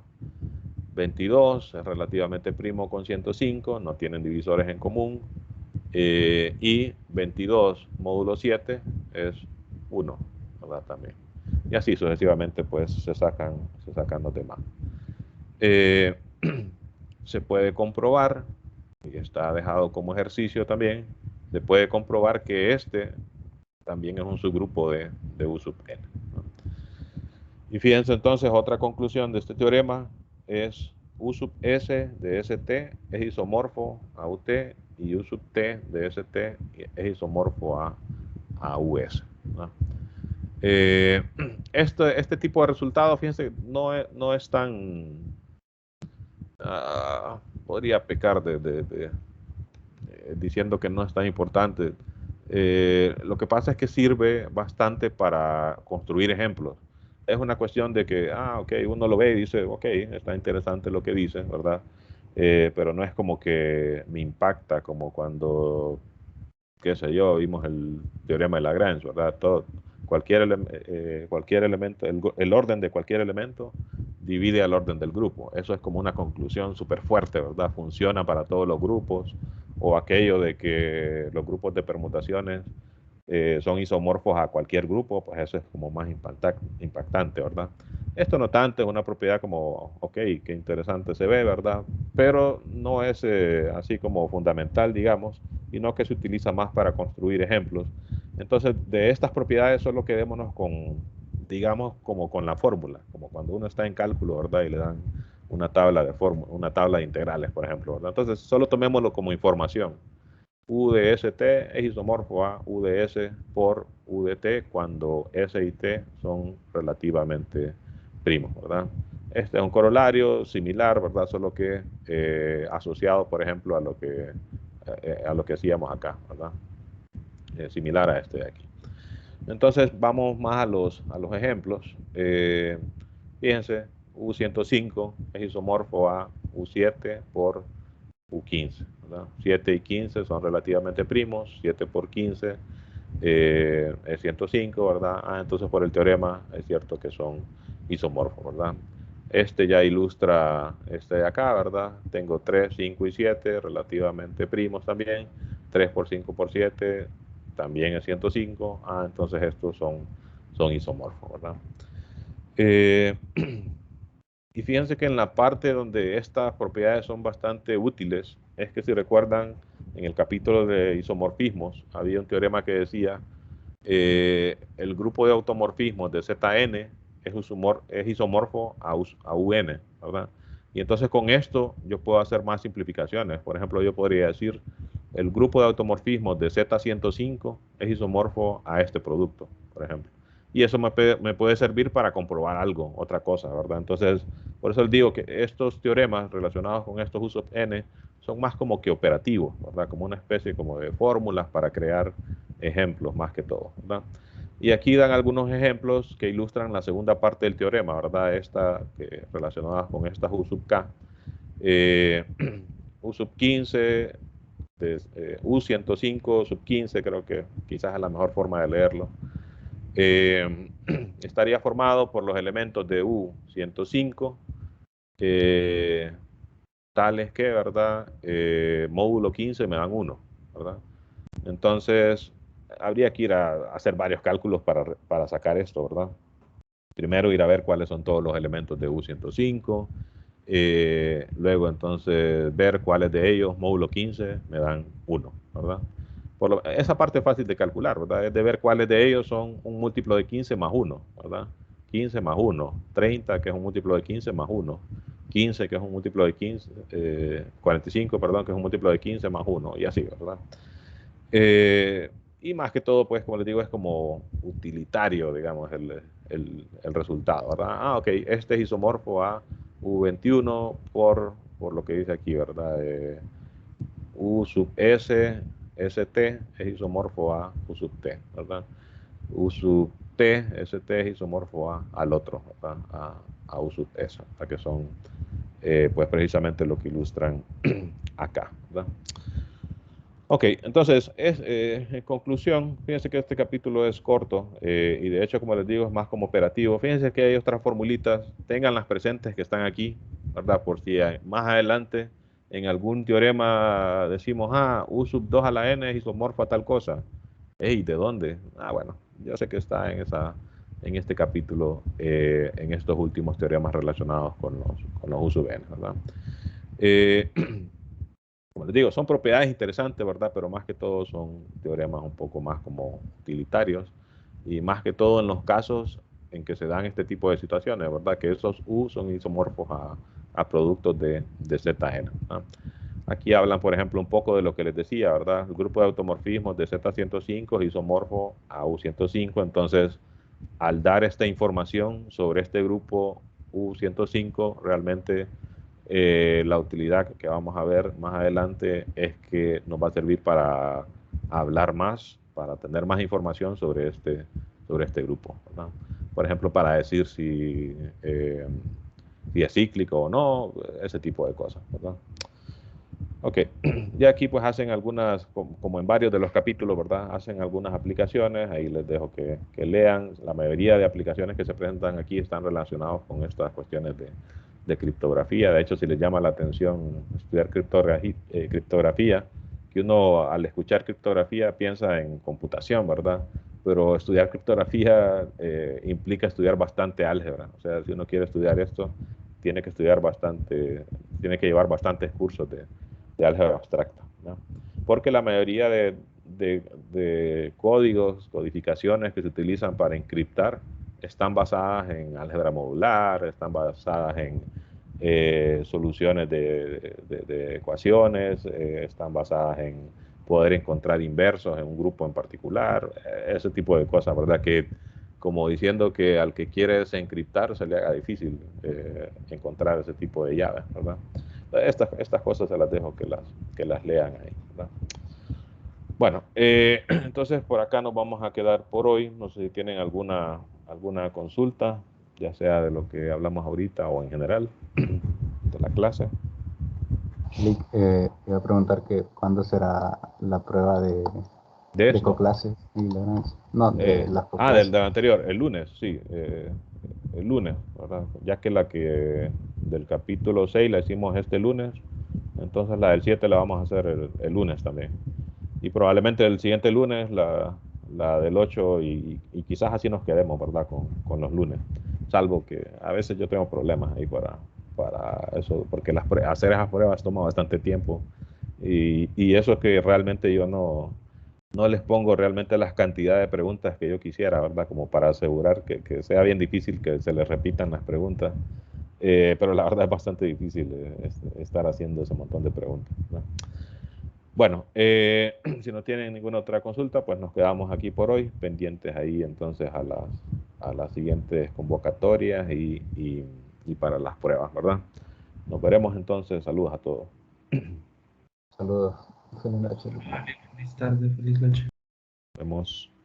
22 es relativamente primo con 105, no tienen divisores en común. Y 22 módulo 7 es 1, ¿verdad? También. Y así sucesivamente, pues se sacan los demás. Se puede comprobar, y está dejado como ejercicio también, se puede comprobar que este también es un subgrupo de U sub n, ¿no? Y fíjense entonces, otra conclusión de este teorema es U sub S de ST es isomorfo a UT y U sub T de ST es isomorfo a US, ¿no? Este tipo de resultados, fíjense, no es tan... podría pecar diciendo que no es tan importante. Lo que pasa es que sirve bastante para construir ejemplos. Es una cuestión de que, ok, uno lo ve y dice, ok, está interesante lo que dice, ¿verdad? Pero no es como que me impacta como cuando, qué sé yo, vimos el teorema de Lagrange, ¿verdad? Cualquier elemento, el orden de cualquier elemento divide al orden del grupo. Eso es como una conclusión súper fuerte, ¿verdad? Funciona para todos los grupos, o aquello de que los grupos de permutaciones son isomorfos a cualquier grupo, pues eso es como más impactante, ¿verdad? Esto no tanto, es una propiedad como, ok, qué interesante se ve, ¿verdad? Pero no es así como fundamental, digamos, y no que se utiliza más para construir ejemplos. Entonces, de estas propiedades solo quedémonos con, digamos, como con la fórmula, como cuando uno está en cálculo, ¿verdad? Y le dan una tabla de integrales, por ejemplo, ¿verdad? Entonces, solo tomémoslo como información. U de ST es isomorfo a U de S por U de T cuando S y T son relativamente primos, ¿verdad? Este es un corolario similar, ¿verdad? Solo que asociado, por ejemplo, a lo que hacíamos acá, ¿verdad? Similar a este de aquí. Entonces, vamos más a los ejemplos. Fíjense, U105 es isomorfo a U7 por U15, ¿verdad? 7 y 15 son relativamente primos, 7 por 15 es 105, ¿verdad? Entonces por el teorema es cierto que son isomorfos, ¿verdad? Este ya ilustra este de acá, ¿verdad? Tengo 3, 5 y 7 relativamente primos también. 3 por 5 por 7 también es 105. Entonces estos son isomorfos, ¿verdad? Eh, Y fíjense que en la parte donde estas propiedades son bastante útiles, es que si recuerdan, en el capítulo de isomorfismos, había un teorema que decía el grupo de automorfismos de Zn es isomorfo a Un, ¿verdad? Y entonces con esto yo puedo hacer más simplificaciones. Por ejemplo, yo podría decir el grupo de automorfismos de Z105 es isomorfo a este producto, por ejemplo. Y eso me puede servir para comprobar algo, otra cosa, ¿verdad? Entonces, por eso les digo que estos teoremas relacionados con estos usos n son más como que operativos, ¿verdad? Como una especie como de fórmulas para crear ejemplos más que todo, ¿verdad? Y aquí dan algunos ejemplos que ilustran la segunda parte del teorema, ¿verdad? Esta relacionada con estas U sub k. U sub 15, U105 sub 15, creo que quizás es la mejor forma de leerlo. Estaría formado por los elementos de U105, tales que, ¿verdad? Módulo 15 me dan 1, ¿verdad? Entonces, habría que ir a hacer varios cálculos para sacar esto, ¿verdad? Primero ir a ver cuáles son todos los elementos de U105, luego entonces ver cuáles de ellos, módulo 15, me dan 1, ¿verdad? Esa parte es fácil de calcular, ¿verdad? Es de ver cuáles de ellos son un múltiplo de 15 más 1, ¿verdad? 15 más 1, 30, que es un múltiplo de 15 más 1, 15, que es un múltiplo de 15, 45, perdón, que es un múltiplo de 15 más 1, y así, ¿verdad? Y más que todo, pues, como les digo, es como utilitario, digamos, el resultado, ¿verdad? Ah, ok, este es isomorfo a U21 por lo que dice aquí, ¿verdad? U sub S, ST es isomorfo a U sub T, ¿verdad? U sub T, ST es isomorfo al otro, ¿verdad? A U sub S, ¿verdad? Que son, pues, precisamente lo que ilustran acá, ¿verdad? Ok, entonces, en conclusión, fíjense que este capítulo es corto y de hecho, como les digo, es más como operativo. Fíjense que hay otras formulitas, tenganlas presentes que están aquí, ¿verdad? Por si más adelante en algún teorema decimos, U sub 2 a la n es isomorfo a tal cosa. Ey, ¿de dónde? Bueno, yo sé que está en este capítulo, en estos últimos teoremas relacionados con los U sub n, ¿verdad? Como les digo, son propiedades interesantes, ¿verdad? Pero más que todo son teoremas un poco más como utilitarios y más que todo en los casos en que se dan este tipo de situaciones, ¿verdad? Que esos U son isomorfos a productos de Zn, ¿no? Aquí hablan, por ejemplo, un poco de lo que les decía, ¿verdad? El grupo de automorfismos de Z105 es isomorfo a U105, entonces, al dar esta información sobre este grupo U105, realmente la utilidad que vamos a ver más adelante es que nos va a servir para hablar más, para tener más información sobre este grupo, ¿verdad? Por ejemplo, para decir si es cíclico o no, ese tipo de cosas, ¿verdad? Ok, ya aquí pues hacen algunas, como en varios de los capítulos, ¿verdad? Hacen algunas aplicaciones, ahí les dejo que lean. La mayoría de aplicaciones que se presentan aquí están relacionados con estas cuestiones de criptografía. De hecho, si les llama la atención estudiar criptografía, que uno al escuchar criptografía piensa en computación, ¿verdad? Pero estudiar criptografía implica estudiar bastante álgebra. O sea, si uno quiere estudiar esto, tiene que estudiar bastante, tiene que llevar bastantes cursos de álgebra abstracta, ¿no? Porque la mayoría de códigos, codificaciones que se utilizan para encriptar están basadas en álgebra modular, están basadas en soluciones de ecuaciones, están basadas en poder encontrar inversos en un grupo en particular, ese tipo de cosas, ¿verdad? Que como diciendo que al que quieres encriptar se le haga difícil encontrar ese tipo de llaves, ¿verdad? Estas cosas se las dejo que las lean ahí, ¿verdad? Bueno, entonces por acá nos vamos a quedar por hoy. No sé si tienen alguna consulta, ya sea de lo que hablamos ahorita o en general de la clase. Lick, iba a preguntar que cuándo será la prueba de esto. coclases y Lagrange. No, de las del anterior, el lunes, sí, el lunes, ¿verdad? Ya que la que del capítulo 6 la hicimos este lunes, entonces la del 7 la vamos a hacer el lunes también. Y probablemente el siguiente lunes la del 8 y quizás así nos quedemos, ¿verdad? Con los lunes. salvo que a veces yo tengo problemas ahí para eso, porque hacer esas pruebas toma bastante tiempo y eso es que realmente yo no les pongo realmente las cantidades de preguntas que yo quisiera, ¿verdad? Como para asegurar que sea bien difícil que se les repitan las preguntas. Pero la verdad es bastante difícil estar haciendo ese montón de preguntas, ¿no? Bueno, si no tienen ninguna otra consulta, pues nos quedamos aquí por hoy, pendientes ahí entonces a las siguientes convocatorias y para las pruebas, ¿verdad? Nos veremos entonces. Saludos a todos. Saludos. Feliz noche. Vale, feliz tarde, feliz noche. Nos vemos.